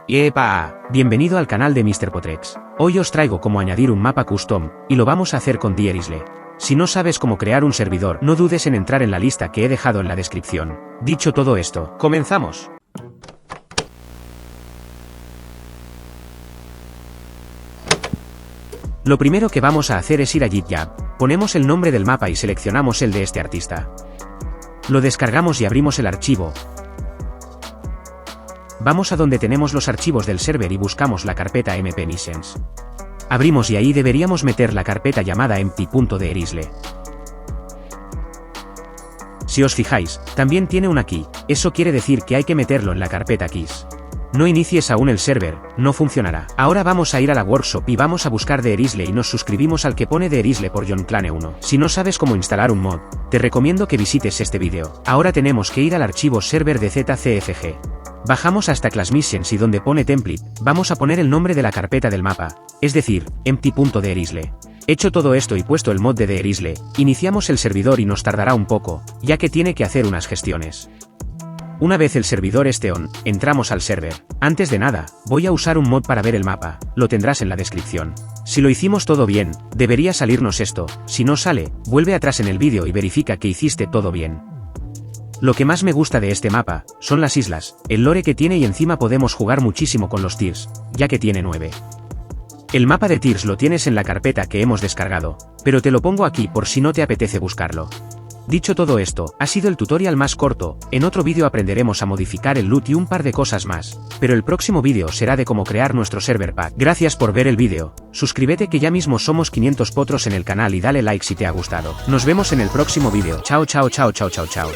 ¡Epa! Bienvenido al canal de Mr. Potrex. Hoy os traigo cómo añadir un mapa custom, y lo vamos a hacer con Dierisle. Si no sabes cómo crear un servidor, no dudes en entrar en la lista que he dejado en la descripción. Dicho todo esto, ¡comenzamos! Lo primero que vamos a hacer es ir a GitHub, ponemos el nombre del mapa y seleccionamos el de este artista. Lo descargamos y abrimos el archivo. Vamos a donde tenemos los archivos del server y buscamos la carpeta mpmissions. Abrimos y ahí deberíamos meter la carpeta llamada empty.dierisle. Si os fijáis, también tiene una key, eso quiere decir que hay que meterlo en la carpeta keys. No inicies aún el server, no funcionará. Ahora vamos a ir a la workshop y vamos a buscar Dierisle y nos suscribimos al que pone Dierisle por JohnClane1. Si no sabes cómo instalar un mod, te recomiendo que visites este vídeo. Ahora tenemos que ir al archivo server de ZCFG. Bajamos hasta Class Missions y donde pone template, vamos a poner el nombre de la carpeta del mapa, es decir, empty.dierisle. Hecho todo esto y puesto el mod de Dierisle, iniciamos el servidor y nos tardará un poco, ya que tiene que hacer unas gestiones. Una vez el servidor esté on, entramos al server. Antes de nada, voy a usar un mod para ver el mapa, lo tendrás en la descripción. Si lo hicimos todo bien, debería salirnos esto, si no sale, vuelve atrás en el vídeo y verifica que hiciste todo bien. Lo que más me gusta de este mapa, son las islas, el lore que tiene y encima podemos jugar muchísimo con los tiers, ya que tiene 9. El mapa de tiers lo tienes en la carpeta que hemos descargado, pero te lo pongo aquí por si no te apetece buscarlo. Dicho todo esto, ha sido el tutorial más corto, en otro vídeo aprenderemos a modificar el loot y un par de cosas más, pero el próximo vídeo será de cómo crear nuestro server pack. Gracias por ver el vídeo, suscríbete que ya mismo somos 500 potros en el canal y dale like si te ha gustado. Nos vemos en el próximo vídeo. Chao chao chao chao chao chao.